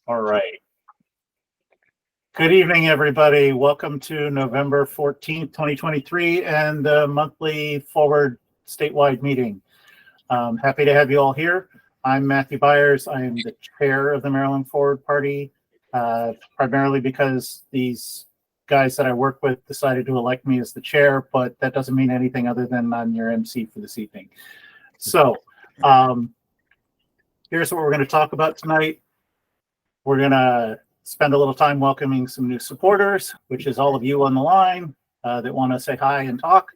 All right. Good evening, everybody. Welcome to November 14th, 2023, and the monthly Forward statewide meeting. Happy to have you all here. I'm Matthew Byers. I am the chair of the Maryland Forward Party, primarily because these guys that I work with decided to elect me as the chair, but that doesn't mean anything other than I'm your MC for this evening. So here's what we're going to talk about tonight. We're going to spend a little time welcoming some new supporters, which is all of you on the line that want to say hi and talk.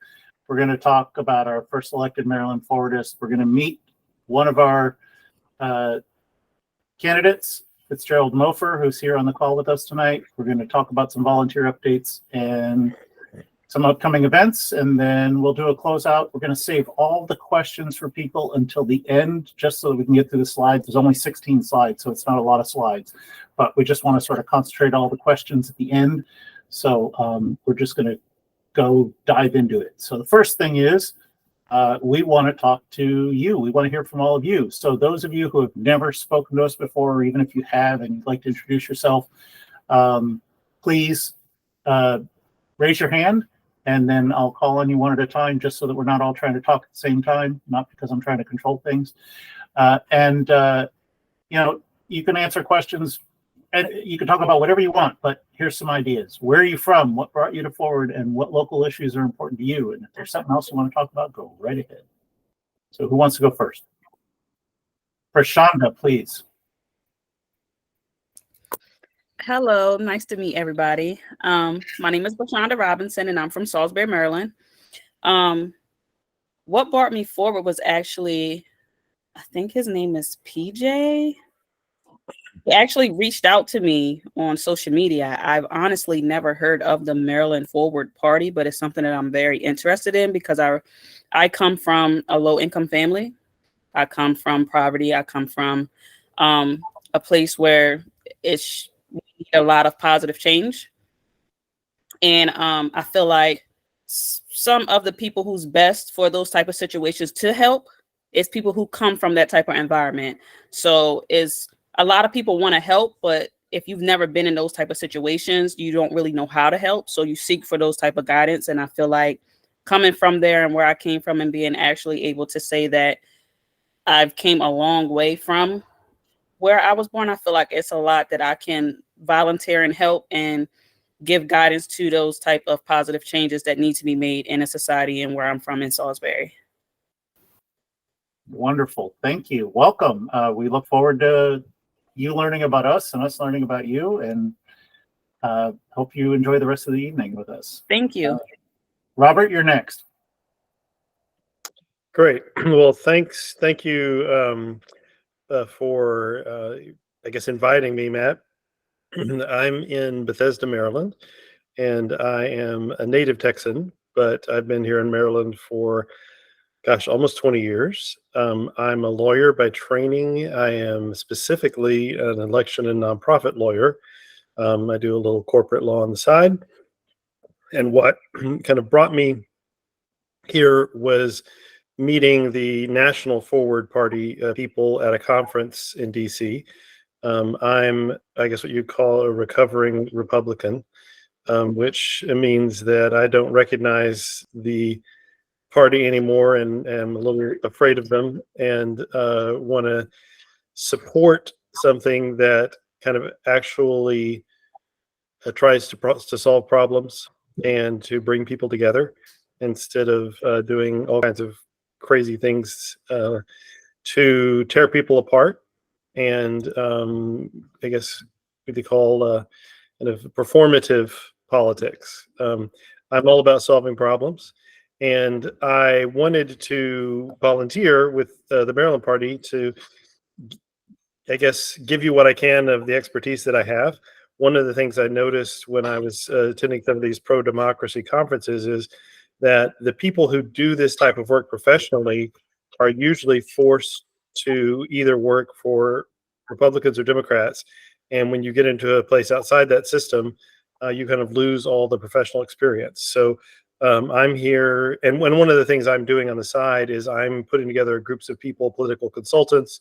We're going to talk about our first elected Maryland Forwardist. We're going to meet one of our candidates, Fitzgerald Mofer, who's here on the call with us tonight. We're going to talk about some volunteer updates and some upcoming events, and then we'll do a closeout. We're going to save all the questions for people until the end, just so that we can get through the slides. There's only 16 slides, so it's not a lot of slides, but we just want to sort of concentrate all the questions at the end. So we're just going to go dive into it. So the first thing is we want to talk to you. We want to hear from all of you. So those of you who have never spoken to us before, or even if you have and you'd like to introduce yourself, please raise your hand. And then I'll call on you one at a time, just so that we're not all trying to talk at the same time, not because I'm trying to control things. You know, you can answer questions and you can talk about whatever you want, but here's some ideas. Where are you from? What brought you to Forward? And what local issues are important to you? And if there's something else you want to talk about, go right ahead. So who wants to go first? Prashanda, please. Hello, nice to meet everybody. My name is Prashanda Robinson, and I'm from Salisbury, Maryland. What brought me forward was actually, I think his name is PJ. He actually reached out to me on social media. I've honestly never heard of the Maryland Forward Party, but it's something that I'm very interested in because I come from a low-income family. I come from poverty. I come from a place where it's a lot of positive change. And I feel like some of the people who's best for those type of situations to help is people who come from that type of environment. So is a lot of people want to help, but if you've never been in those type of situations, you don't really know how to help. So you seek for those type of guidance. And I feel like coming from there and where I came from and being actually able to say that I've came a long way from where I was born, I feel like it's a lot that I can volunteer and help and give guidance to those type of positive changes that need to be made in a society and where I'm from in Salisbury. Wonderful. Thank you. Welcome. We look forward to you learning about us and us learning about you, and hope you enjoy the rest of the evening with us. Thank you. Robert, you're next. Great. Well, thanks. Thank you for, I guess, inviting me, Matt. I'm in Bethesda, Maryland, and I am a native Texan, but I've been here in Maryland for, gosh, almost 20 years. I'm a lawyer by training. I am specifically an election and nonprofit lawyer. I do a little corporate law on the side. And what kind of brought me here was meeting the National Forward Party people at a conference in DC. I'm, I guess, what you'd call a recovering Republican, which means that I don't recognize the party anymore and am a little afraid of them, and want to support something that kind of actually tries to solve problems and to bring people together instead of doing all kinds of crazy things to tear people apart. And I guess what they call kind of performative politics. I'm all about solving problems. And I wanted to volunteer with the Maryland Party to, I guess, give you what I can of the expertise that I have. One of the things I noticed when I was attending some of these pro-democracy conferences is that the people who do this type of work professionally are usually forced to either work for Republicans or Democrats. And when you get into a place outside that system, you kind of lose all the professional experience. So I'm here, and one of the things I'm doing on the side is I'm putting together groups of people, political consultants,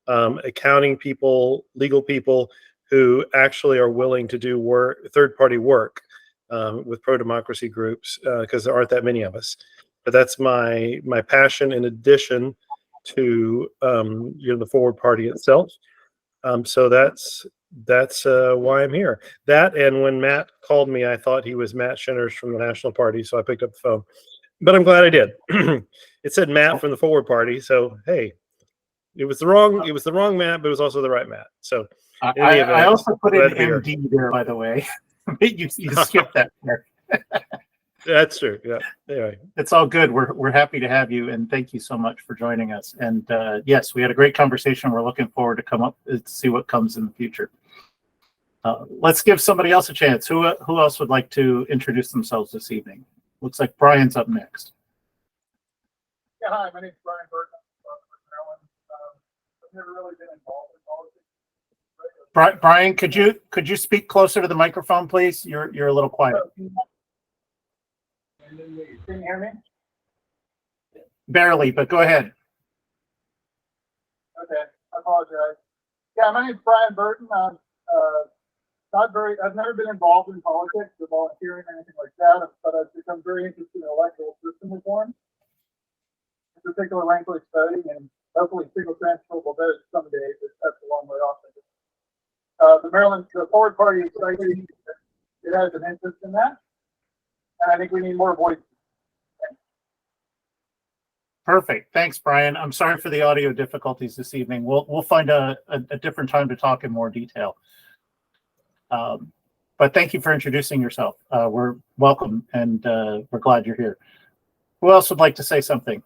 accounting people, legal people, who actually are willing to do work, third-party work with pro-democracy groups, because there aren't that many of us. But that's my passion in addition to the Forward Party itself. So that's why I'm here. That, and when Matt called me, I thought he was Matt Shinners from the National Party, so I picked up the phone. But I'm glad I did. It said Matt from the Forward Party, so hey, it was the wrong Matt, but it was also the right Matt. So I also put in MD there, by the way. you skipped that part. That's true. Yeah. Anyway, it's all good. We're happy to have you, and thank you so much for joining us. And yes, we had a great conversation. We're looking forward to come up to see what comes in the future. Let's give somebody else a chance. Who else would like to introduce themselves this evening? Looks like Brian's up next. Yeah, hi, my name is Brian Burton. I'm from Maryland. I've never really been involved in politics. Brian, could you speak closer to the microphone, please? You're a little quiet. Can you hear me? Barely, but go ahead. Okay, I apologize. Yeah, my name is Brian Burton. I've never been involved in politics or volunteering or anything like that, but I've become very interested in electoral system reform, in particular ranked voting and hopefully single transferable votes someday, but that's a long way off. The Forward Party is likely, it has an interest in that, and I think we need more voices. Perfect. Thanks, Brian. I'm sorry for the audio difficulties this evening. We'll find a different time to talk in more detail. But thank you for introducing yourself. We're welcome, and we're glad you're here. Who else would like to say something?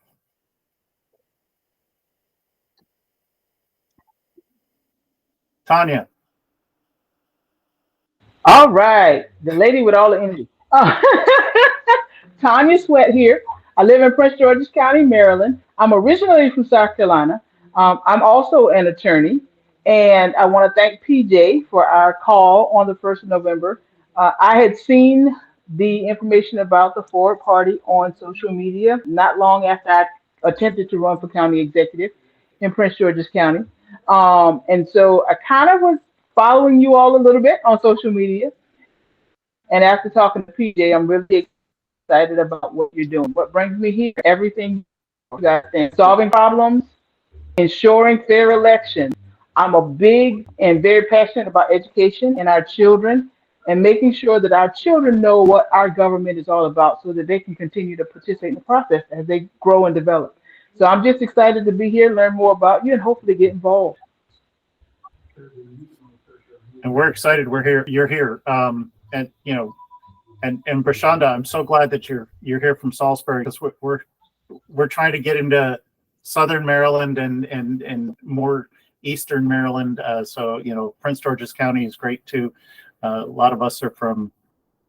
Tanya. All right, the lady with all the energy. Tanya Sweat here. I live in Prince George's County, Maryland. I'm originally from South Carolina. I'm also an attorney, and I want to thank PJ for our call on the 1st of November. I had seen the information about the Forward Party on social media not long after I attempted to run for county executive in Prince George's County. And so I kind of was following you all a little bit on social media. And after talking to PJ, I'm really excited about what you're doing. What brings me here, everything you guys think. Solving problems, ensuring fair elections. I'm a big and very passionate about education and our children and making sure that our children know what our government is all about so that they can continue to participate in the process as they grow and develop. So I'm just excited to be here, learn more about you, and hopefully get involved. And we're excited you're here. And you know, and Brashanda, I'm so glad that you're here from Salisbury, because we're trying to get into Southern Maryland and more Eastern Maryland. So you know, Prince George's County is great too. A lot of us are from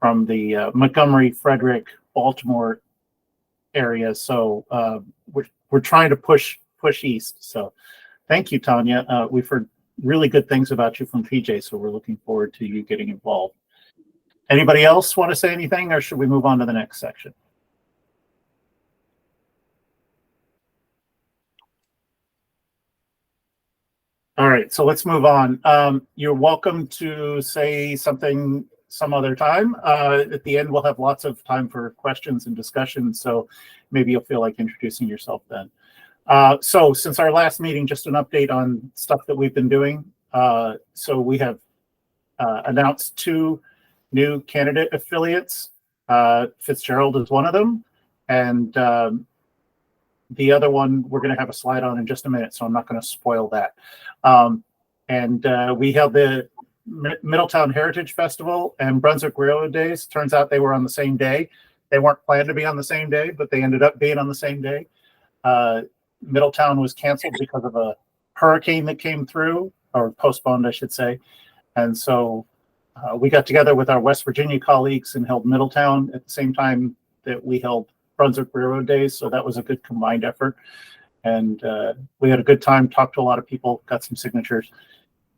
the Montgomery, Frederick, Baltimore area. So we're trying to push east. So thank you, Tanya. We've heard really good things about you from PJ, so we're looking forward to you getting involved. Anybody else want to say anything, or should we move on to the next section? All right, so let's move on. You're welcome to say something some other time. At the end, we'll have lots of time for questions and discussion, so maybe you'll feel like introducing yourself then. So since our last meeting, just an update on stuff that we've been doing. So we have announced 2 new candidate affiliates. Fitzgerald is one of them, and the other one we're going to have a slide on in just a minute, so I'm not going to spoil that. And we held the Middletown Heritage Festival and Brunswick Railroad Days. Turns out they were on the same day. They weren't planned to be on the same day, but they ended up being on the same day. Middletown was canceled because of a hurricane that came through, or postponed, I should say. And so we got together with our West Virginia colleagues and held Middletown at the same time that we held Brunswick Railroad Days. So that was a good combined effort. And we had a good time, talked to a lot of people, got some signatures.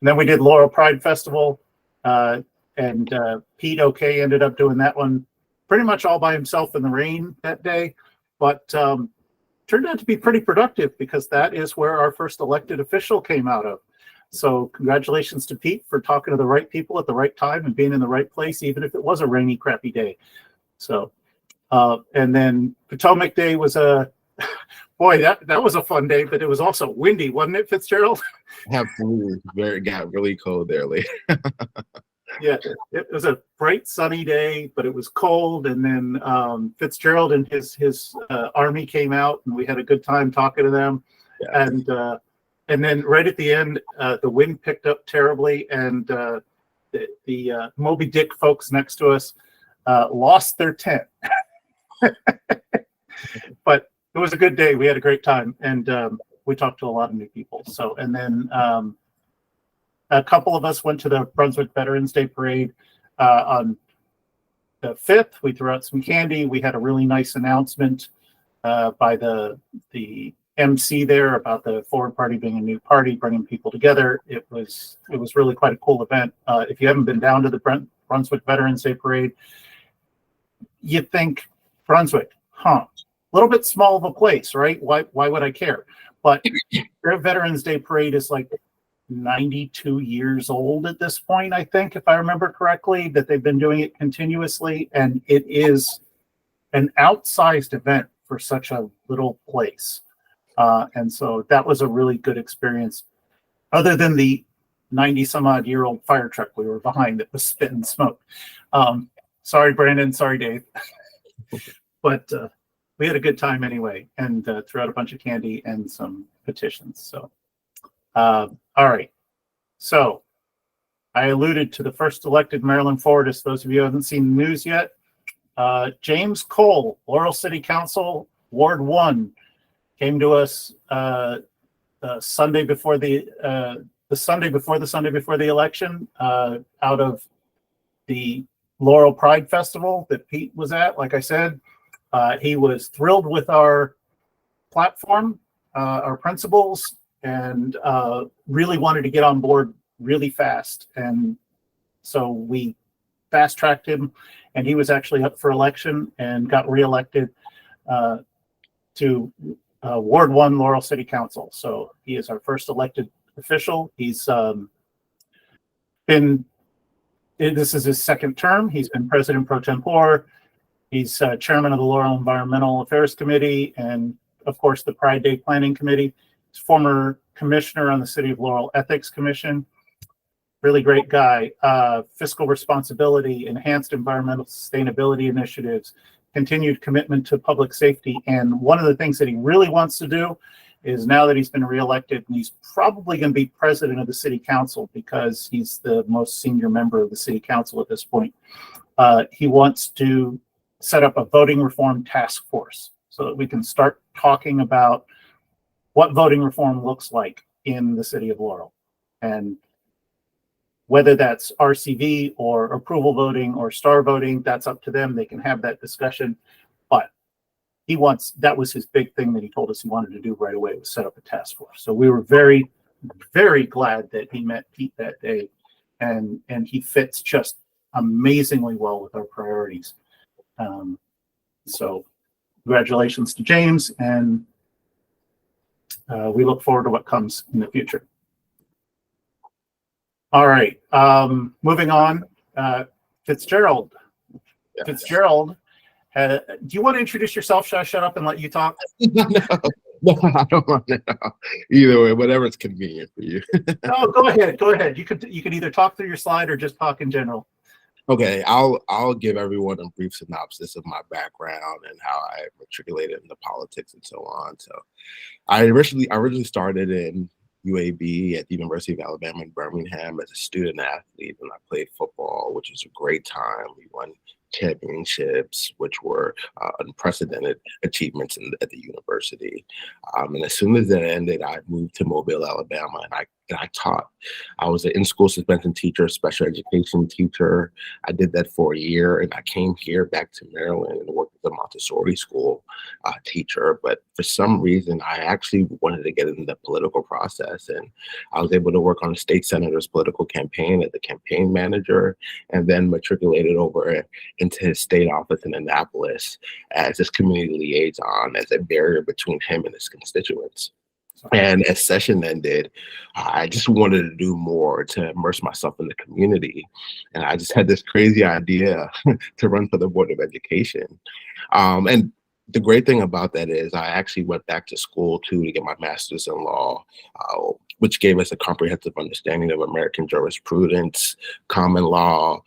And then we did Laurel Pride Festival, and Pete OK ended up doing that one pretty much all by himself in the rain that day. But turned out to be pretty productive, because that is where our first elected official came out of. So congratulations to Pete for talking to the right people at the right time and being in the right place, even if it was a rainy, crappy day. So, and then Potomac Day was boy, that was a fun day, but it was also windy, wasn't it, Fitzgerald? Absolutely. It got really cold there later. Yeah, it was a bright sunny day, but it was cold. And then Fitzgerald and his army came out, and we had a good time talking to them. Yeah. And then right at the end, the wind picked up terribly, and the Moby Dick folks next to us lost their tent. But it was a good day. We had a great time, and we talked to a lot of new people. So, and then a couple of us went to the Brunswick Veterans Day Parade on the 5th. We threw out some candy. We had a really nice announcement by the MC there about the Forward Party being a new party, bringing people together. It was really quite a cool event. If you haven't been down to the Brunswick Veterans Day Parade, you'd think Brunswick, a little bit small of a place, right? Why would I care? But their Veterans Day Parade is like 92 years old at this point, I think, if I remember correctly, that they've been doing it continuously. And it is an outsized event for such a little place. And so that was a really good experience, other than the 90-some-odd-year-old fire truck we were behind that was spitting smoke. Sorry, Brandon. Sorry, Dave. But we had a good time anyway, and threw out a bunch of candy and some petitions. So, all right. So I alluded to the first elected Maryland Forwardist. Those of you who haven't seen the news yet, James Cole, Laurel City Council, Ward 1, came to us Sunday before the Sunday before the election, out of the Laurel Pride Festival that Pete was at. Like I said, he was thrilled with our platform, our principles, and really wanted to get on board really fast. And so we fast tracked him, and he was actually up for election and got reelected to Ward 1 Laurel City Council. So he is our first elected official. He's this is his second term. He's been president pro tempore. He's chairman of the Laurel Environmental Affairs Committee, and of course the Pride Day Planning Committee. He's former commissioner on the City of Laurel Ethics Commission. Really great guy. Fiscal responsibility, enhanced environmental sustainability initiatives, continued commitment to public safety. And one of the things that he really wants to do is, now that he's been reelected, and he's probably going to be president of the city council because he's the most senior member of the city council at this point, he wants to set up a voting reform task force so that we can start talking about what voting reform looks like in the city of Laurel. And whether that's RCV or approval voting or star voting, that's up to them. They can have that discussion. But that was his big thing that he told us he wanted to do right away, was set up a task force. So we were very, very glad that he met Pete that day. And he fits just amazingly well with our priorities. So congratulations to James, and we look forward to what comes in the future. All right, moving on. Fitzgerald. Yeah. Fitzgerald, do you want to introduce yourself? Should I shut up and let you talk? No, I don't want to know. Either way, whatever's convenient for you. No, go ahead. Go ahead. You could either talk through your slide or just talk in general. Okay, I'll give everyone a brief synopsis of my background and how I matriculated into politics and so on. So I originally started in UAB at the University of Alabama in Birmingham as a student athlete, and I played football, which was a great time. We won championships, which were unprecedented achievements at the university. And as soon as that ended, I moved to Mobile, Alabama, and I taught. I was an in-school suspension teacher, special education teacher. I did that for a year, and I came here back to Maryland and worked at the Montessori school teacher. But for some reason, I actually wanted to get into the political process, and I was able to work on the state senator's political campaign as the campaign manager, and then matriculated over into his state office in Annapolis as his community liaison, as a barrier between him and his constituents. And as session ended, I just wanted to do more to immerse myself in the community. And I just had this crazy idea to run for the Board of Education. And the great thing about that is I actually went back to school too to get my master's in law, which gave us a comprehensive understanding of American jurisprudence, common law,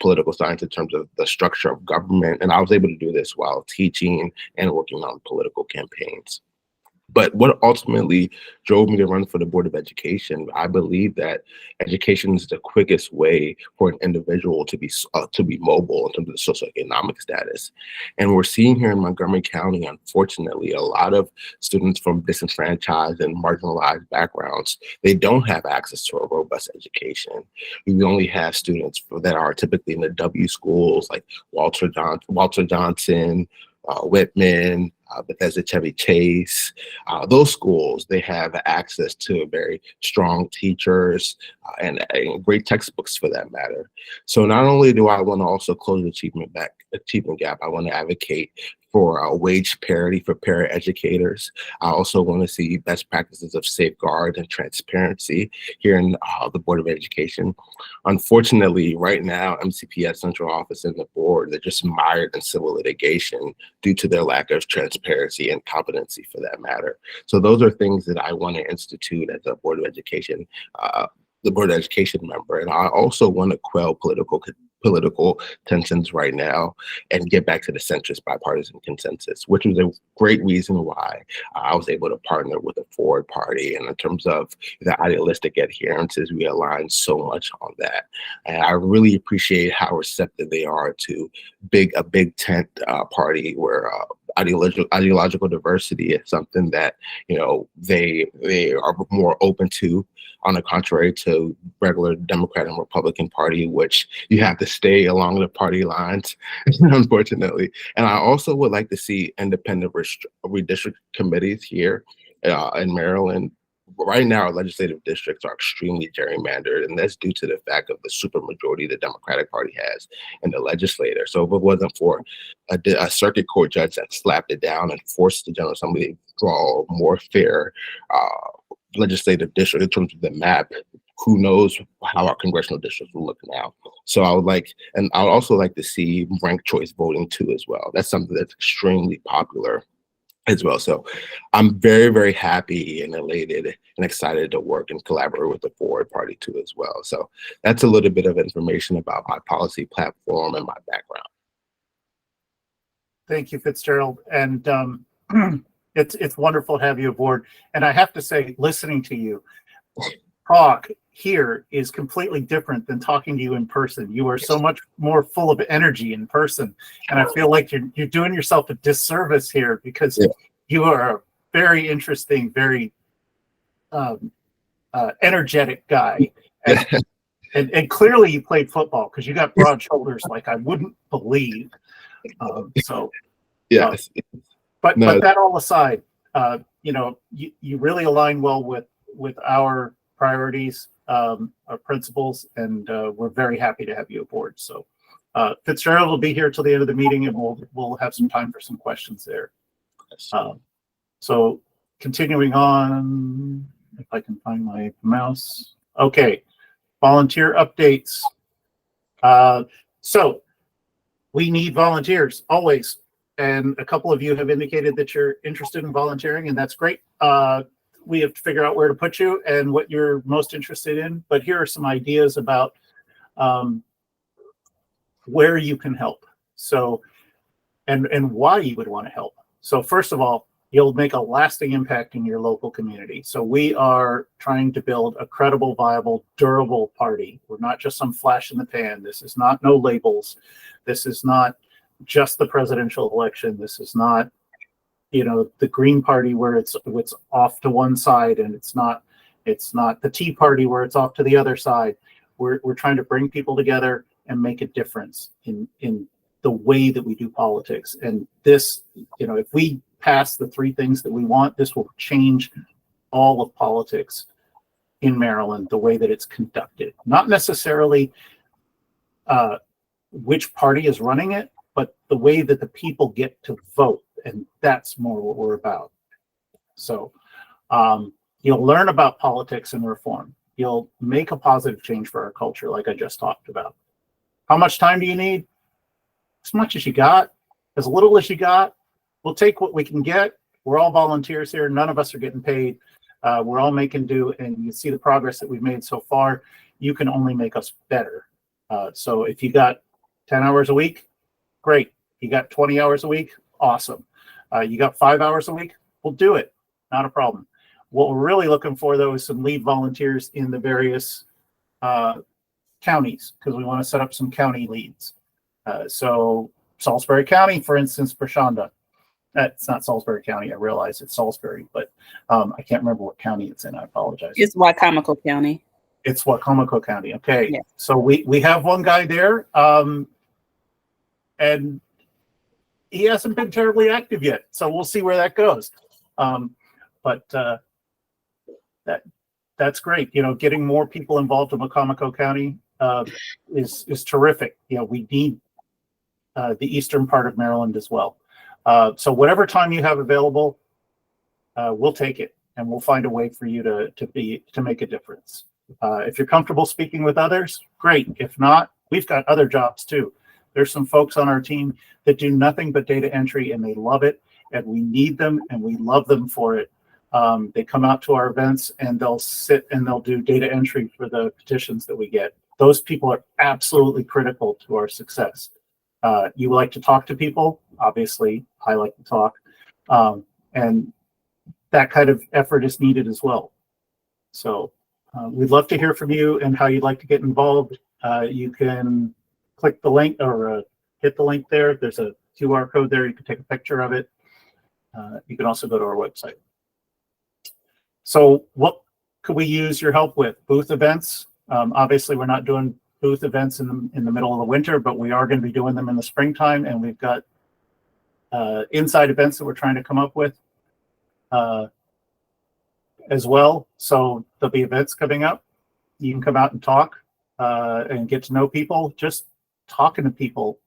political science in terms of the structure of government. And I was able to do this while teaching and working on political campaigns. But what ultimately drove me to run for the Board of Education, I believe that education is the quickest way for an individual to be mobile in terms of socioeconomic status. And we're seeing here in Montgomery County, unfortunately, a lot of students from disenfranchised and marginalized backgrounds, they don't have access to a robust education. We only have students that are typically in the W schools like Walter Johnson, Whitman, Bethesda Chevy Chase, those schools, they have access to very strong teachers and great textbooks for that matter. So not only do I want to also close the achievement gap, I want to advocate for wage parity for paraeducators. I also want to see best practices of safeguard and transparency here in the Board of Education. Unfortunately, right now, MCPS Central Office and the board, they're just mired in civil litigation due to their lack of transparency and competency for that matter. So those are things that I want to institute as a Board of Education, the Board of Education member. And I also want to quell political tensions right now and get back to the centrist bipartisan consensus, which was a great reason why I was able to partner with the Forward Party. And in terms of the idealistic adherences, we align so much on that. And I really appreciate how receptive they are to a big tent party where ideological diversity is something that they are more open to, on the contrary to regular Democrat and Republican Party, which you have to stay along the party lines, unfortunately. And I also would like to see independent redistrict committees here in Maryland. Right now, our legislative districts are extremely gerrymandered, and that's due to the fact of the supermajority the Democratic Party has in the legislature. So if it wasn't for a circuit court judge that slapped it down and forced the General Assembly to draw a more fair legislative district in terms of the map, who knows how our congressional districts will look now. So I would also like to see ranked choice voting too as well. That's something that's extremely popular as well. So I'm very, very happy and elated and excited to work and collaborate with the Forward Party too as well. So that's a little bit of information about my policy platform and my background. Thank you, Fitzgerald. And it's wonderful to have you aboard. And I have to say, listening to you talk here is completely different than talking to you in person. You are so much more full of energy in person. And I feel like you're doing yourself a disservice here because you are a very interesting, very energetic guy. And clearly you played football because you got broad shoulders like I wouldn't believe. Yes. But that all aside, you really align well with our priorities, our principles, and we're very happy to have you aboard. So Fitzgerald will be here till the end of the meeting, and we'll have some time for some questions there. So continuing on, if I can find my mouse. Okay, volunteer updates. So we need volunteers always. And a couple of you have indicated that you're interested in volunteering, and that's great. We have to figure out where to put you and what you're most interested in. But here are some ideas about where you can help. So, and why you would want to help. So first of all, you'll make a lasting impact in your local community. So we are trying to build a credible, viable, durable party. We're not just some flash in the pan. This is not no labels. This is not just the presidential election. This is not, the Green Party where it's off to one side, and it's not the Tea Party where it's off to the other side. We're trying to bring people together and make a difference in the way that we do politics. And this, if we pass the three things that we want, this will change all of politics in Maryland, the way that it's conducted. Not necessarily which party is running it, but the way that the people get to vote. And that's more what we're about. So You'll learn about politics and reform. You'll make a positive change for our culture, like I just talked about. How much time do you need? As much as you got, as little as you got. We'll take what we can get. We're all volunteers here. None of us are getting paid. We're all making do, and you see the progress that we've made so far. You can only make us better. So if you got 10 hours a week, great. You got 20 hours a week, awesome. You got 5 hours a week, we'll do it. Not a problem. What we're really looking for, though, is some lead volunteers in the various counties, because we want to set up some county leads. So Salisbury County, for instance, Prashanda. It's not Salisbury County. I realize it's Salisbury, but I can't remember what county it's in. I apologize. It's Wicomico County. It's Wicomico County. Okay. Yeah. So we have one guy there, and he hasn't been terribly active yet. So we'll see where that goes. But that's great. You know, getting more people involved in Wicomico County is terrific. You know, we need the eastern part of Maryland as well. So whatever time you have available, we'll take it, and we'll find a way for you to make a difference. If you're comfortable speaking with others, great. If not, we've got other jobs too. There's some folks on our team that do nothing but data entry, and they love it, and we need them, and we love them for it. They come out to our events, and they'll sit and they'll do data entry for the petitions that we get. Those people are absolutely critical to our success. You like to talk to people, obviously. I like to talk, and that kind of effort is needed as well. So we'd love to hear from you and how you'd like to get involved. You can click the link or hit the link there. There's a QR code there. You can take a picture of it. You can also go to our website. So what could we use your help with? Booth events. Obviously, we're not doing booth events in the middle of the winter, but we are going to be doing them in the springtime, and we've got inside events that we're trying to come up with as well. So there'll be events coming up. You can come out and talk and get to know people. Just talking to people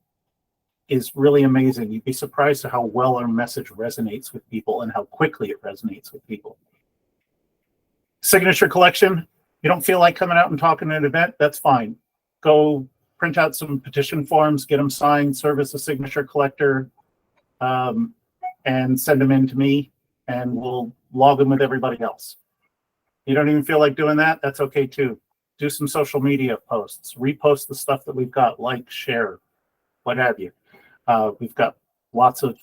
is really amazing. You'd be surprised at how well our message resonates with people and how quickly it resonates with people. Signature collection. You don't feel like coming out and talking at an event, that's fine. Go print out some petition forms, get them signed, serve as a signature collector, and send them in to me, and we'll log them with everybody else. You don't even feel like doing that? That's okay too. Do some social media posts, repost the stuff that we've got, like, share, what have you. We've got lots of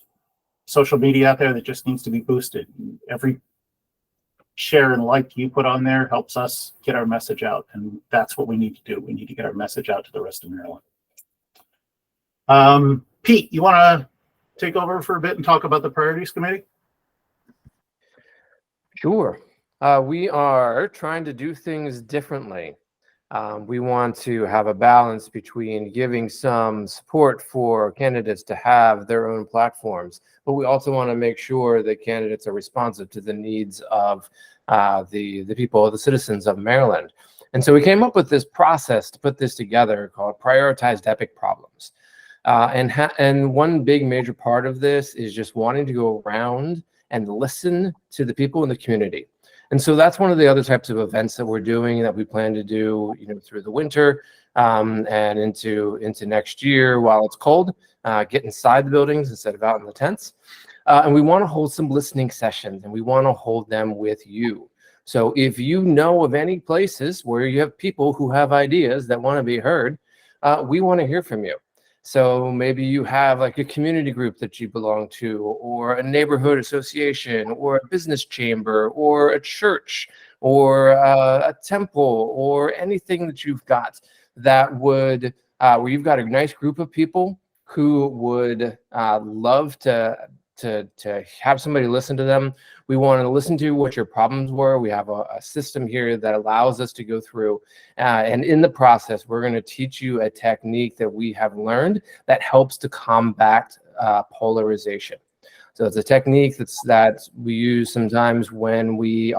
social media out there that just needs to be boosted. Every share and like you put on there helps us get our message out, and that's what we need to do. We need to get our message out to the rest of Maryland. Pete, you want to take over for a bit and talk about the Priorities Committee? Sure. We are trying to do things differently. We want to have a balance between giving some support for candidates to have their own platforms, but we also want to make sure that candidates are responsive to the needs of the people, the citizens of Maryland. And so we came up with this process to put this together called Prioritized Epic Problems. And one big major part of this is just wanting to go around and listen to the people in the community. And so that's one of the other types of events that we're doing, that we plan to do, through the winter and into next year while it's cold. Get inside the buildings instead of out in the tents. And we want to hold some listening sessions, and we want to hold them with you. So if you know of any places where you have people who have ideas that want to be heard, we want to hear from you. So maybe you have like a community group that you belong to, or a neighborhood association, or a business chamber, or a church, or a temple, or anything that you've got that would, where you've got a nice group of people who would love to have somebody listen to them. We want to listen to what your problems were. We have a system here that allows us to go through. And in the process, we're going to teach you a technique that we have learned that helps to combat polarization. So it's a technique that we use sometimes when we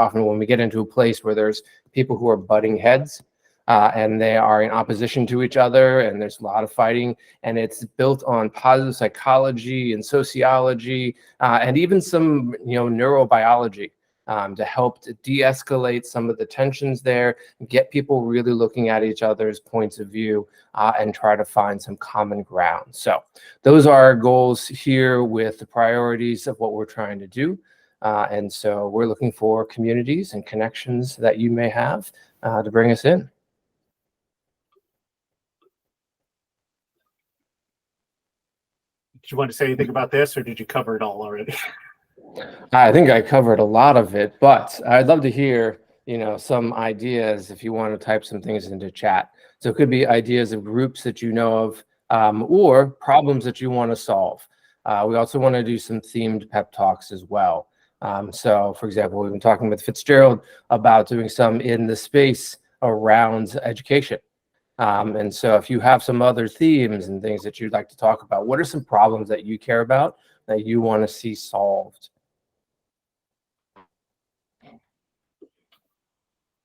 get into a place where there's people who are butting heads. And they are in opposition to each other, and there's a lot of fighting, and it's built on positive psychology and sociology, and even some neurobiology. to help to de-escalate some of the tensions there, get people really looking at each other's points of view, and try to find some common ground. So those are our goals here with the priorities of what we're trying to do. And so we're looking for communities and connections that you may have to bring us in. Did you want to say anything about this, or did you cover it all already? I think I covered a lot of it, but I'd love to hear, some ideas if you want to type some things into chat. So it could be ideas of groups that you know of, or problems that you want to solve. We also want to do some themed pep talks as well. So, for example, we've been talking with Fitzgerald about doing some in the space around education. And so if you have some other themes and things that you'd like to talk about, what are some problems that you care about that you want to see solved?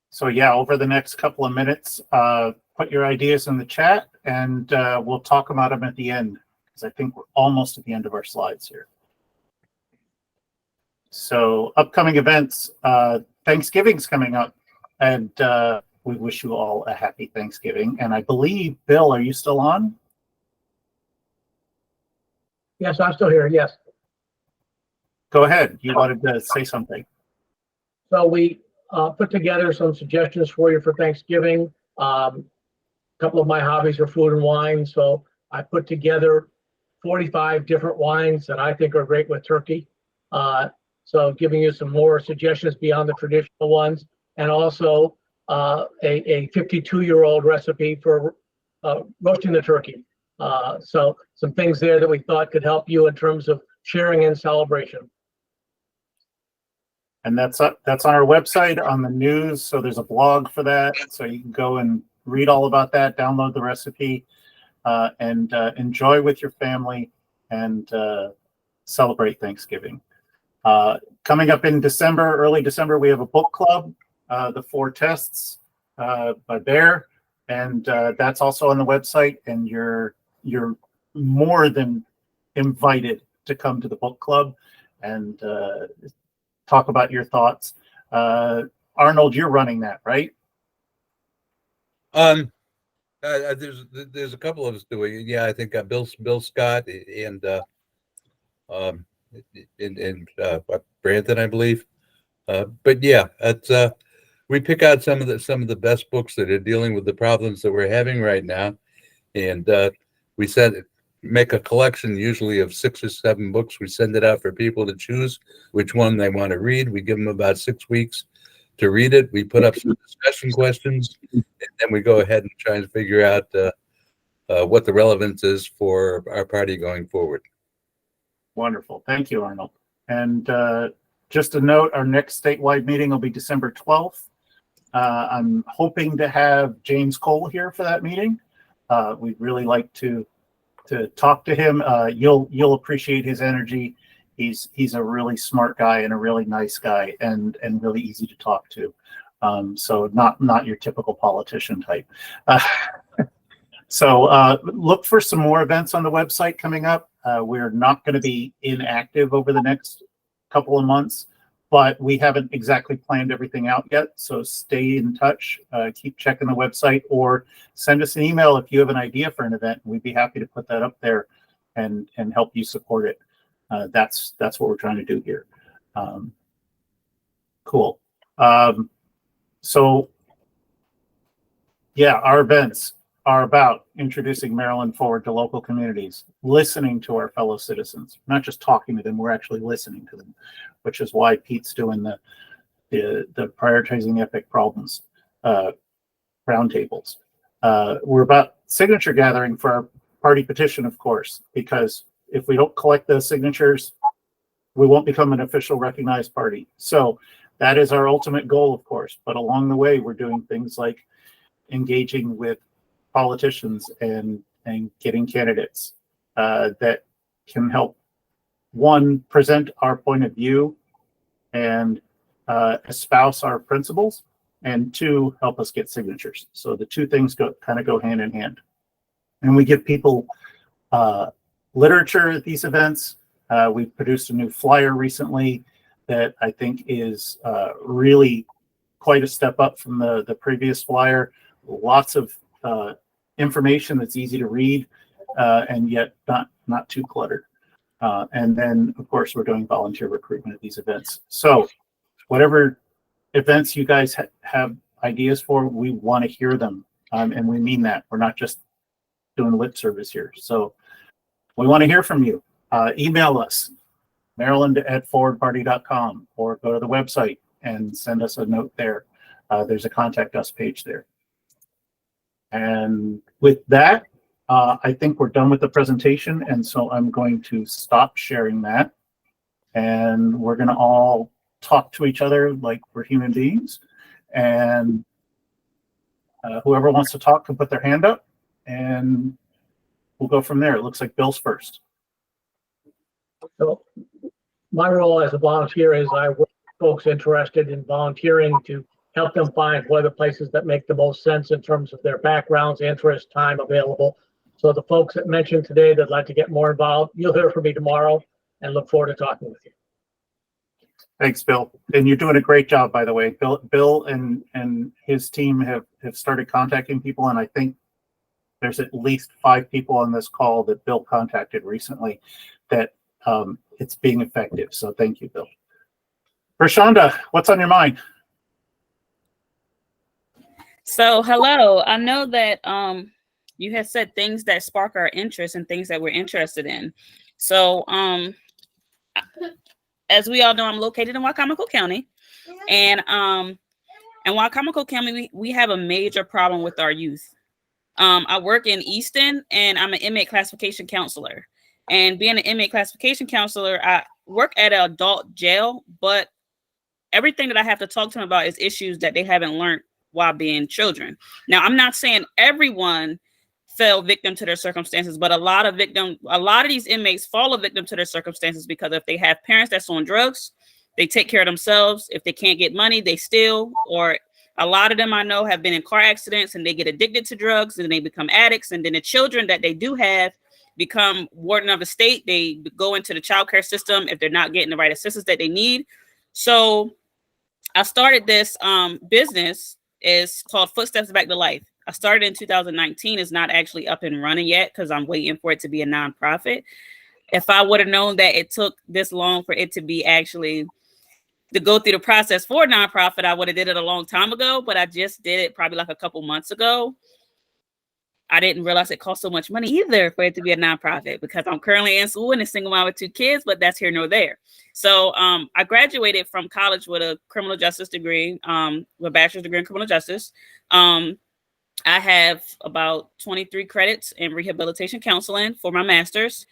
So yeah, over the next couple of minutes, put your ideas in the chat, and we'll talk about them at the end, because I think we're almost at the end of our slides here. So upcoming events, Thanksgiving's coming up, and we wish you all a happy Thanksgiving. And I believe, Bill, are you still on? Yes, I'm still here. Yes. Go ahead. You wanted to say something. So we put together some suggestions for you for Thanksgiving. A couple of my hobbies are food and wine. So I put together 45 different wines that I think are great with turkey. So giving you some more suggestions beyond the traditional ones, and also a 52-year-old recipe for roasting the turkey. So some things there that we thought could help you in terms of sharing and celebration. And that's on our website on the news. So there's a blog for that. So you can go and read all about that, download the recipe, and enjoy with your family and celebrate Thanksgiving. Coming up in December, early December, we have a book club, The Four Tests by Bear. And that's also on the website. And you're more than invited to come to the book club and talk about your thoughts. Arnold, you're running that, right? There's a couple of us doing it. Yeah, I think Bill Scott and Brandon, I believe. But yeah, it's we pick out some of the best books that are dealing with the problems that we're having right now, and we make a collection usually of 6 or 7 books. We send it out for people to choose which one they want to read. We give them about 6 weeks to read it. We put up some discussion questions, and then we go ahead and try and figure out what the relevance is for our party going forward. Wonderful. Thank you, Arnold. And just a note, our next statewide meeting will be December 12th. I'm hoping to have James Cole here for that meeting. We'd really like to talk to him. You'll appreciate his energy. He's a really smart guy and a really nice guy, and really easy to talk to. So not your typical politician type. So look for some more events on the website coming up. We're not going to be inactive over the next couple of months, but we haven't exactly planned everything out yet. So stay in touch, keep checking the website, or send us an email if you have an idea for an event. We'd be happy to put that up there and help you support it. That's what we're trying to do here. Cool. So yeah, our events are about introducing Maryland forward to local communities, listening to our fellow citizens, not just talking to them, we're actually listening to them, which is why Pete's doing the prioritizing epic problems roundtables. We're about signature gathering for our party petition, of course, because if we don't collect those signatures, we won't become an official recognized party. So that is our ultimate goal, of course. But along the way, we're doing things like engaging with politicians and getting candidates that can help, one, present our point of view and espouse our principles, and two, help us get signatures. So the two things kind of go hand in hand. And we give people literature at these events. We've produced a new flyer recently that I think is really quite a step up from the previous flyer. Lots of information that's easy to read and yet not too cluttered. And then, of course, we're doing volunteer recruitment at these events. So whatever events you guys have ideas for, we want to hear them. And we mean that. We're not just doing lip service here. So we want to hear from you. Email us, maryland@forwardparty.com, or go to the website and send us a note there. There's a contact us page there. And with that, I think we're done with the presentation. And so I'm going to stop sharing that. And we're going to all talk to each other like we're human beings. And whoever wants to talk can put their hand up, and we'll go from there. It looks like Bill's first. So my role as a volunteer is I work with folks interested in volunteering to help them find what are the places that make the most sense in terms of their backgrounds, interests, time available. So the folks that mentioned today that'd like to get more involved, you'll hear from me tomorrow, and look forward to talking with you. Thanks, Bill. And you're doing a great job, by the way. Bill and his team have started contacting people, and I think there's at least 5 people on this call that Bill contacted recently that it's being effective. So thank you, Bill. Rashonda, what's on your mind? So, hello. I know that you had said things that spark our interest and things that we're interested in. So, as we all know, I'm located in Wicomico County, and in Wicomico County, we have a major problem with our youth. I work in Easton, and I'm an inmate classification counselor. And being an inmate classification counselor, I work at an adult jail, but everything that I have to talk to them about is issues that they haven't learned while being children. Now, I'm not saying everyone fell victim to their circumstances, but a lot of these inmates fall a victim to their circumstances because if they have parents that's on drugs, they take care of themselves. If they can't get money, they steal. Or a lot of them I know have been in car accidents and they get addicted to drugs and they become addicts. And then the children that they do have become warden of the state. They go into the child care system if they're not getting the right assistance that they need. So I started this business. It's called Footsteps Back to Life. I started in 2019. It's not actually up and running yet because I'm waiting for it to be a nonprofit. If I would have known that it took this long for it to be actually to go through the process for a nonprofit, I would have did it a long time ago, but I just did it probably like a couple months ago. I didn't realize it cost so much money either for it to be a nonprofit because I'm currently in school and a single mom with 2 kids, but that's here nor there. So I graduated from college with a criminal justice degree, with a bachelor's degree in criminal justice. I have about 23 credits in rehabilitation counseling for my master's.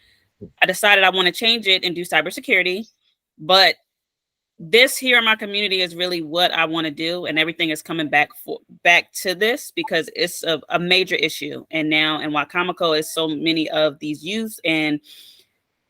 I decided I want to change it and do cybersecurity, but this here in my community is really what I want to do, and everything is coming back to this because it's a major issue. And now in Wicomico is so many of these youth and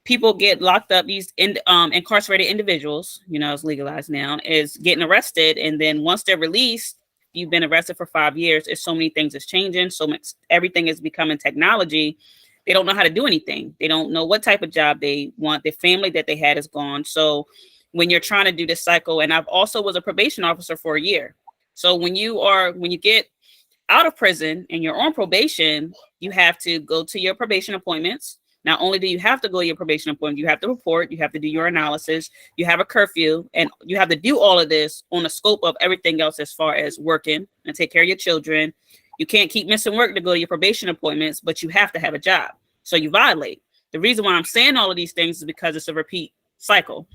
people get locked up. These incarcerated individuals, it's legalized now, is getting arrested, and then once they're released, you've been arrested for 5 years. There's so many things is changing. So much, everything is becoming technology. They don't know how to do anything. They don't know what type of job they want. The family that they had is gone. So when you're trying to do this cycle, and I've also was a probation officer for a year. So when you get out of prison and you're on probation, you have to go to your probation appointments. Not only do you have to go to your probation appointment, you have to report, you have to do your analysis, you have a curfew, and you have to do all of this on the scope of everything else as far as working and take care of your children. You can't keep missing work to go to your probation appointments, but you have to have a job. So you violate. The reason why I'm saying all of these things is because it's a repeat cycle.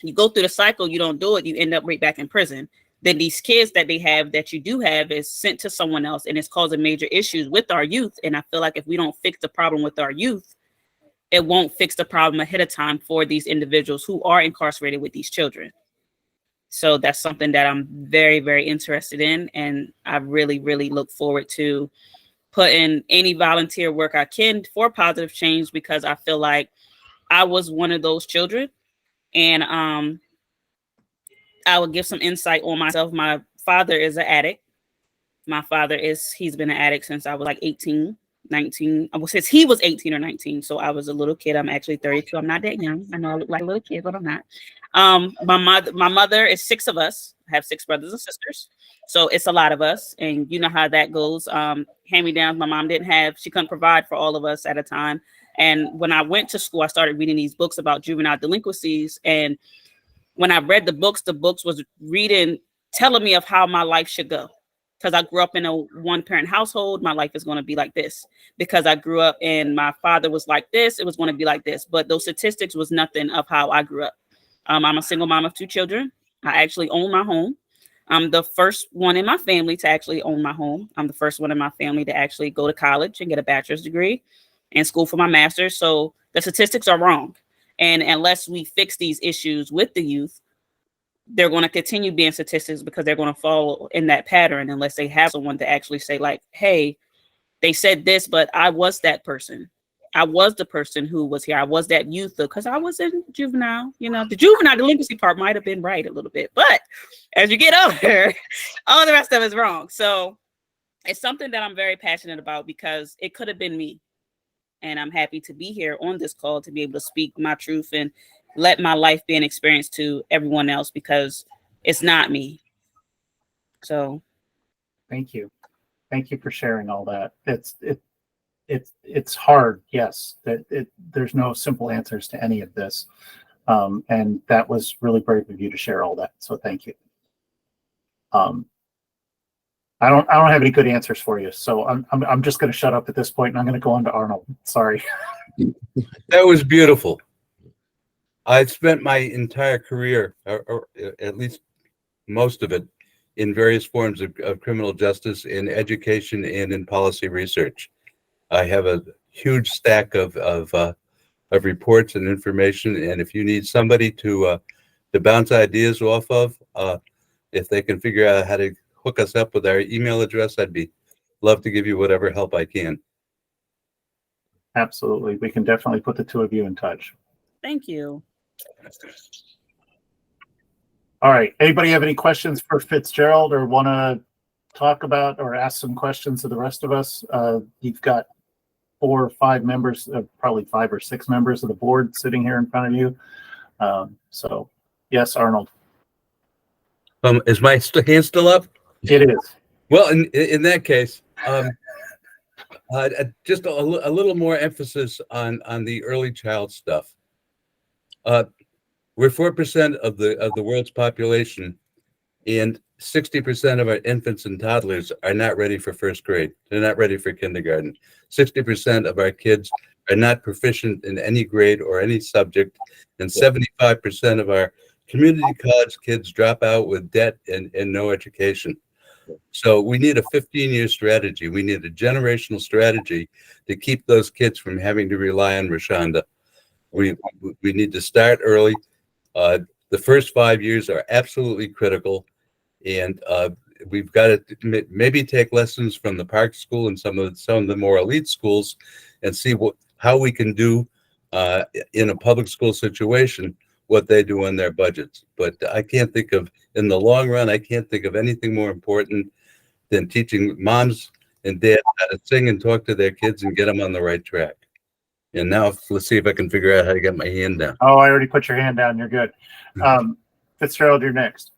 You go through the cycle, you don't do it, you end up right back in prison. Then these kids that they have that you do have is sent to someone else, and it's causing major issues with our youth. And I feel like if we don't fix the problem with our youth, it won't fix the problem ahead of time for these individuals who are incarcerated with these children. So that's something that I'm very, very interested in. And I really, really look forward to putting any volunteer work I can for positive change, because I feel like I was one of those children. And I will give some insight on myself. My father is an addict. He's been an addict since I was like 18, 19. Since he was 18 or 19. So I was a little kid. I'm actually 32. I'm not that young. I know I look like a little kid, but I'm not. My mother is 6 of us. I have 6 brothers and sisters. So it's a lot of us. And you know how that goes. Hand-me-downs, my mom didn't have, she couldn't provide for all of us at a time. And when I went to school, I started reading these books about juvenile delinquencies. And when I read the books was telling me of how my life should go. Because I grew up in a one-parent household, my life is going to be like this. Because I grew up and my father was like this, it was going to be like this. But those statistics was nothing of how I grew up. I'm a single mom of 2 children. I actually own my home. I'm the first one in my family to actually own my home. I'm the first one in my family to actually go to college and get a bachelor's degree and school for my master's. So the statistics are wrong. And unless we fix these issues with the youth, they're going to continue being statistics because they're going to follow in that pattern unless they have someone to actually say like, hey, they said this, but I was that person. I was the person who was here. I was that youth because I was in juvenile, the juvenile delinquency part might have been right a little bit, but as you get older, all the rest of it is wrong. So it's something that I'm very passionate about because it could have been me. And I'm happy to be here on this call to be able to speak my truth and let my life be an experience to everyone else because it's not me. So. Thank you. Thank you for sharing all that. It's hard. Yes, there's no simple answers to any of this. And that was really brave of you to share all that. So thank you. I don't have any good answers for you. So I'm just going to shut up at this point and I'm going to go on to Arnold. Sorry. That was beautiful. I spent my entire career, or at least most of it, in various forms of criminal justice, in education, and in policy research. I have a huge stack of reports and information, and if you need somebody to bounce ideas off of, if they can figure out how to hook us up with our email address, I'd love to give you whatever help I can. Absolutely. We can definitely put the 2 of you in touch. Thank you. All right. Anybody have any questions for Fitzgerald or want to talk about or ask some questions of the rest of us? You've got 4 or 5 members, probably 5 or 6 members of the board sitting here in front of you. So yes, Arnold. Is my hand still up? It is. Well, in that case, just a little more emphasis on the early child stuff. We're 4% of the world's population, and 60% of our infants and toddlers are not ready for first grade. They're not ready for kindergarten. 60% of our kids are not proficient in any grade or any subject, and 75% of our community college kids drop out with debt and no education. So we need a 15-year strategy. We need a generational strategy to keep those kids from having to rely on Rashonda. We need to start early. The first 5 years are absolutely critical, and we've got to maybe take lessons from the Park School and some of the more elite schools, and see how we can do in a public school situation what they do on their budgets. But I can't think of, in the long run, I can't think of anything more important than teaching moms and dads how to sing and talk to their kids and get them on the right track. And now let's see if I can figure out how to get my hand down. Oh, I already put your hand down. You're good. Fitzgerald, you're next.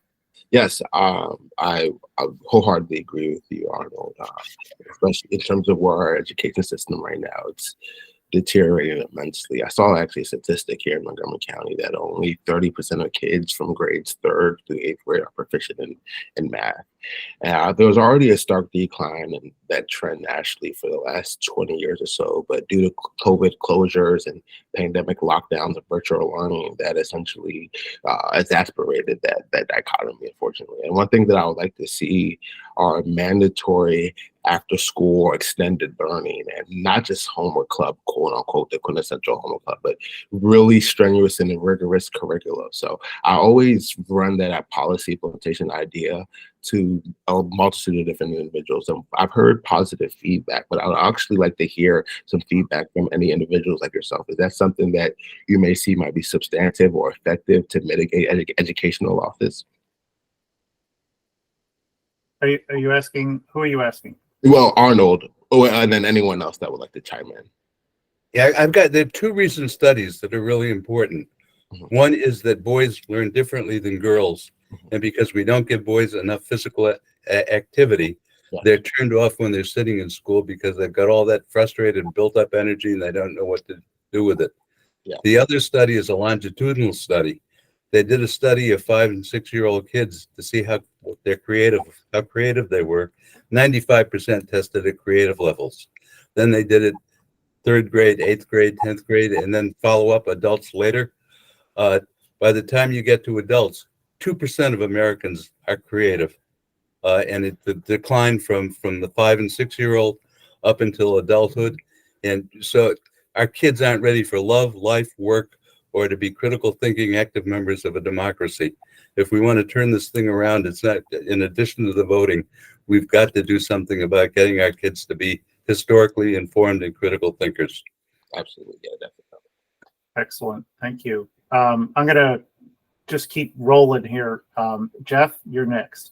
Yes, I wholeheartedly agree with you, Arnold. Especially in terms of where our education system right now, it's deteriorating immensely. I saw actually a statistic here in Montgomery County that only 30% of kids from grades 3rd through 8th grade are proficient in math. There was already a stark decline in that trend nationally for the last 20 years or so, but due to COVID closures and pandemic lockdowns and virtual learning, that essentially exacerbated that dichotomy, unfortunately. And one thing that I would like to see are mandatory after school or extended learning, and not just homework club, quote unquote, the quintessential homework club, but really strenuous and rigorous curriculum. So I always run that policy implementation idea to a multitude of different individuals. And I've heard positive feedback, but I'd actually like to hear some feedback from any individuals like yourself. Is that something that you may see might be substantive or effective to mitigate educational losses? Are you asking? Who are you asking? Well, Arnold, and then anyone else that would like to chime in. Yeah, there are 2 recent studies that are really important. One is that boys learn differently than girls. And because we don't give boys enough physical activity, Yeah. they're turned off when they're sitting in school because they've got all that frustrated built up energy and they don't know what to do with it. Yeah. The other study is a longitudinal study. They did a study of 5 and 6-year-old kids to see how creative they were. 95% tested at creative levels. Then they did it 3rd grade, 8th grade, 10th grade, and then follow up adults later. By the time you get to adults, 2% of Americans are creative. And it declined from the 5 and 6-year-old up until adulthood. And so our kids aren't ready for love, life, work, or to be critical thinking, active members of a democracy. If we want to turn this thing around, it's not, in addition to the voting, we've got to do something about getting our kids to be historically informed and critical thinkers. Absolutely. Yeah, definitely. Excellent. Thank you. I'm going to just keep rolling here. Jeff, you're next.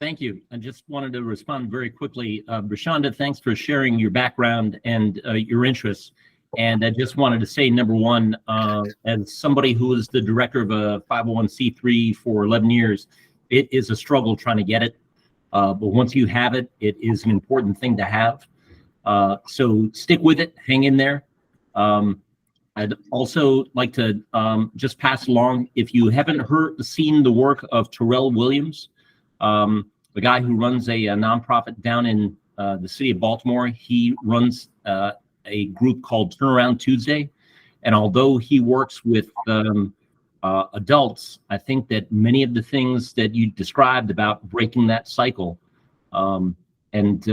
Thank you. I just wanted to respond very quickly. Rashonda, thanks for sharing your background and your interests. And I just wanted to say, number one, as somebody who was the director of a 501c3 for 11 years, it is a struggle trying to get it. But once you have it, it is an important thing to have. So stick with it, hang in there. I'd also like to just pass along, if you haven't seen the work of Terrell Williams, the guy who runs a nonprofit down in the city of Baltimore. He runs a group called Turnaround Tuesday. And although he works with adults, I think that many of the things that you described about breaking that cycle are things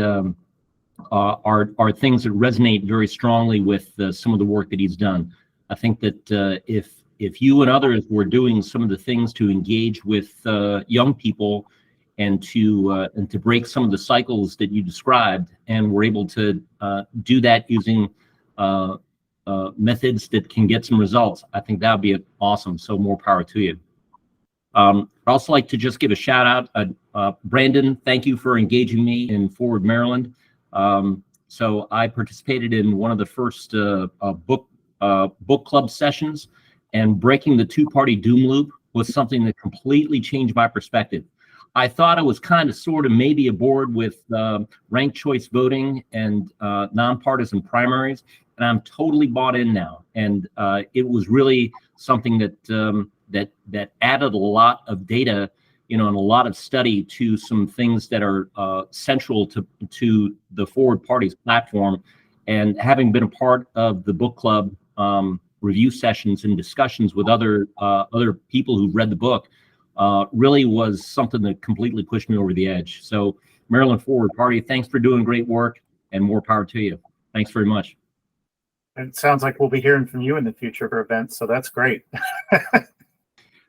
that resonate very strongly with some of the work that he's done. I think that if you and others were doing some of the things to engage with young people and to break some of the cycles that you described, and we're able to do that using methods that can get some results, I think that would be awesome. So more power to you. I'd also like to just give a shout out. Brandon, thank you for engaging me in Forward Maryland. So I participated in one of the first book club sessions, and breaking the two-party doom loop was something that completely changed my perspective. I thought I was kind of sort of maybe aboard with ranked choice voting and nonpartisan primaries, and I'm totally bought in now. And it was really something that added a lot of data, and a lot of study to some things that are central to the Forward Party's platform. And having been a part of the book club review sessions and discussions with other people who read the book, really was something that completely pushed me over the edge. So Maryland Forward Party, thanks for doing great work, and more power to you. Thanks very much. It sounds like we'll be hearing from you in the future for events, so that's great.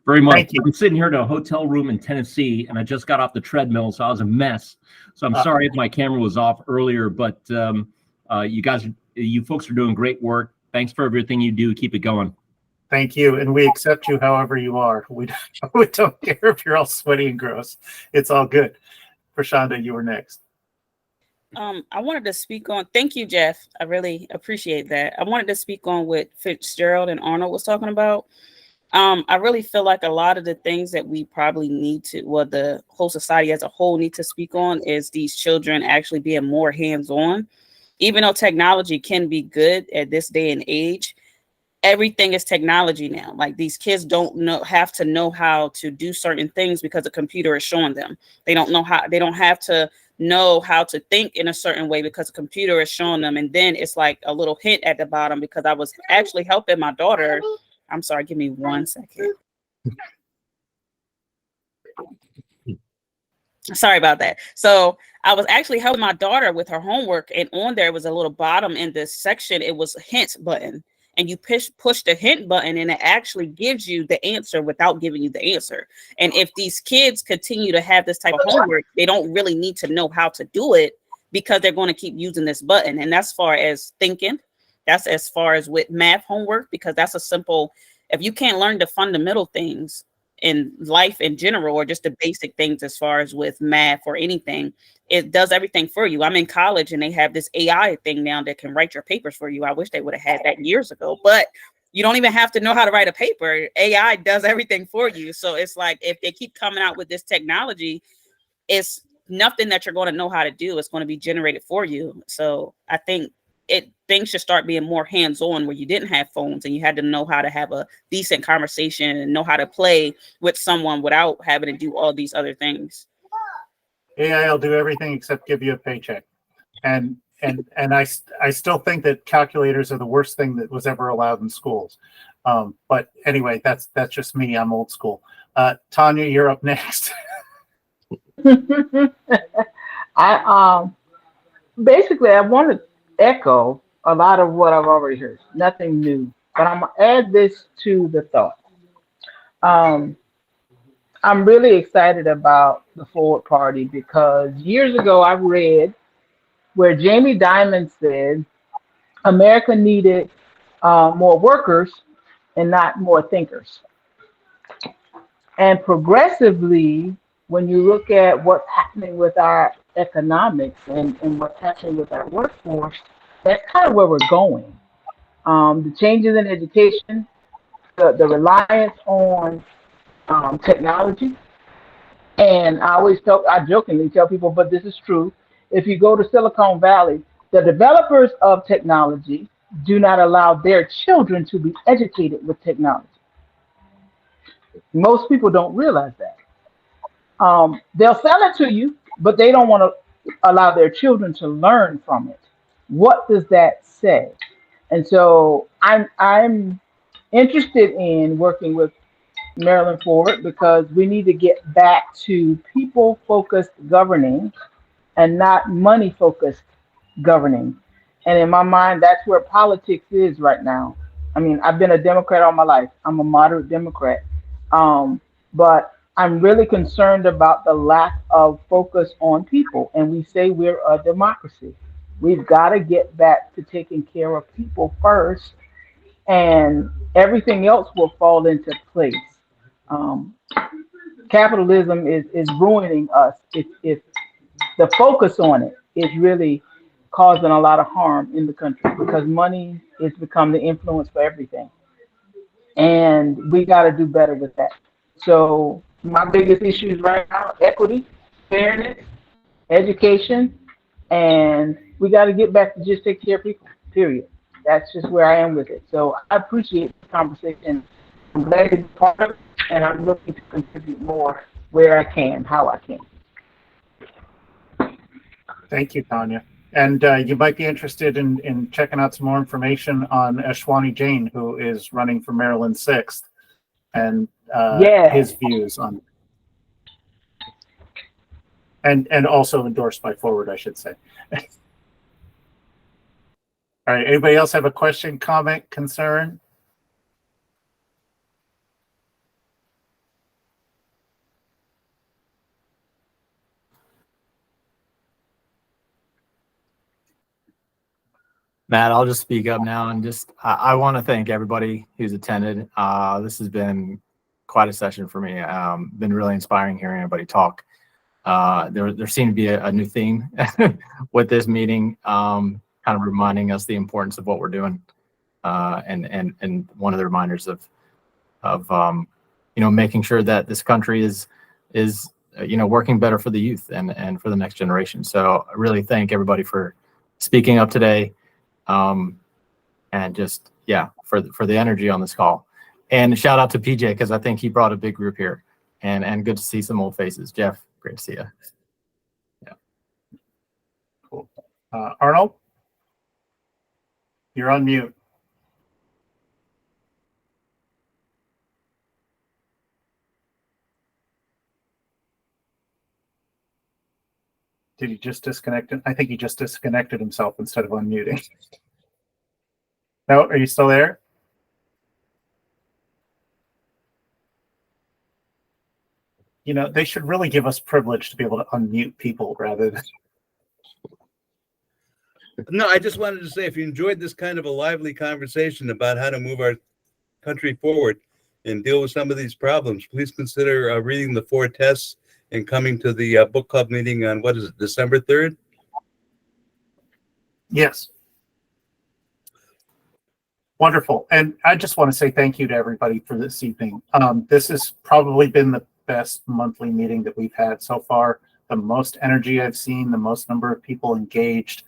Very much. Thank you. I'm sitting here in a hotel room in Tennessee, and I just got off the treadmill, so I was a mess. So I'm sorry if my camera was off earlier, but you folks are doing great work. Thanks for everything you do. Keep it going. Thank you, and we accept you however you are. We don't care if you're all sweaty and gross. It's all good. Prashanda, you were next. I wanted to speak on, thank you, Jeff. I really appreciate that. I wanted to speak on what Fitzgerald and Arnold was talking about. I really feel like a lot of the things that we probably need to, well, the whole society as a whole need to speak on is these children actually being more hands-on. Even though technology can be good at this day and age, everything is technology now. Like, these kids have to know how to do certain things because the computer is showing them. They don't have to know how to think in a certain way because the computer is showing them. And then it's like a little hint at the bottom, because I was actually helping my daughter. I'm sorry, give me 1 second. Sorry about that. So I was actually helping my daughter with her homework, and on there was a little bottom in this section. It was a hint button, and you push the hint button, and it actually gives you the answer without giving you the answer. And if these kids continue to have this type of homework, they don't really need to know how to do it, because they're going to keep using this button. And that's far as thinking. That's as far as with math homework, because that's a simple, if you can't learn the fundamental things in life in general, or just the basic things as far as with math or anything, it does everything for you. I'm in college and they have this AI thing now that can write your papers for you. I wish they would have had that years ago, but you don't even have to know how to write a paper. AI does everything for you. So it's like, if they keep coming out with this technology, it's nothing that you're going to know how to do. It's going to be generated for you. So I think things should start being more hands-on, where you didn't have phones and you had to know how to have a decent conversation and know how to play with someone without having to do all these other things. AI will do everything except give you a paycheck. And I still think that calculators are the worst thing that was ever allowed in schools. But anyway, that's just me. I'm old school. Tanya, you're up next. I basically I want to echo a lot of what I've already heard. Nothing new, but I'm gonna add this to the thought. I'm really excited about the Forward Party because years ago I read where Jamie Dimon said America needed more workers and not more thinkers. And progressively, when you look at what's happening with our economics and what's happening with our workforce, that's kind of where we're going. The changes in education, the reliance on technology. And I jokingly tell people, but this is true. If you go to Silicon Valley, the developers of technology do not allow their children to be educated with technology. Most people don't realize that. They'll sell it to you, but they don't want to allow their children to learn from it. What does that say? And so I'm interested in working with Maryland Forward because we need to get back to people-focused governing and not money-focused governing. And in my mind, that's where politics is right now. I mean, I've been a Democrat all my life. I'm a moderate Democrat. But I'm really concerned about the lack of focus on people. And we say we're a democracy. We've got to get back to taking care of people first, and everything else will fall into place. Capitalism is ruining us if the focus on it is really causing a lot of harm in the country, because money has become the influence for everything. And we got to do better with that. So my biggest issues right now: equity, fairness, education, and we got to get back to just take care of people, period. That's just where I am with it. So I appreciate the conversation. I'm glad to be part of it, and I'm looking to contribute more where I can, how I can. Thank you, Tanya. And you might be interested in checking out some more information on Ashwani Jain, who is running for Maryland 6th, and his views on, and also endorsed by Forward, I should say. All right, anybody else have a question, comment, concern? Matt, I'll just speak up now and I want to thank everybody who's attended. This has been quite a session for me. Been really inspiring hearing everybody talk. There seemed to be a new theme with this meeting, kind of reminding us the importance of what we're doing, and one of the reminders of making sure that this country is working better for the youth and for the next generation. So I really thank everybody for speaking up today. And just, for the energy on this call, and shout out to PJ, because I think he brought a big group here, and good to see some old faces. Jeff, great to see you. Yeah. Cool. Arnold, you're on mute. Did he just disconnect it? I think he just disconnected himself instead of unmuting. No, are you still there? They should really give us privilege to be able to unmute people rather than. No, I just wanted to say, if you enjoyed this kind of a lively conversation about how to move our country forward and deal with some of these problems, please consider reading the 4 tests and coming to the book club meeting on, what is it, December 3rd? Yes. Wonderful. And I just want to say thank you to everybody for this evening. This has probably been the best monthly meeting that we've had so far. The most energy I've seen, the most number of people engaged.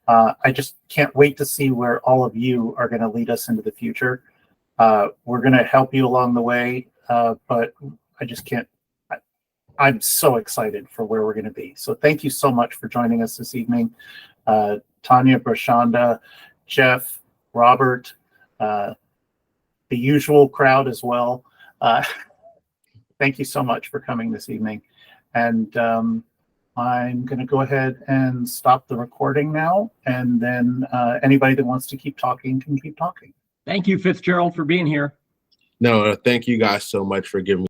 I just can't wait to see where all of you are going to lead us into the future. We're going to help you along the way, but I just can't. I'm so excited for where we're going to be. So thank you so much for joining us this evening. Tanya, Brashanda, Jeff, Robert, the usual crowd as well. Thank you so much for coming this evening. And I'm going to go ahead and stop the recording now. And then anybody that wants to keep talking can keep talking. Thank you, Fitzgerald, for being here. No, thank you guys so much for giving me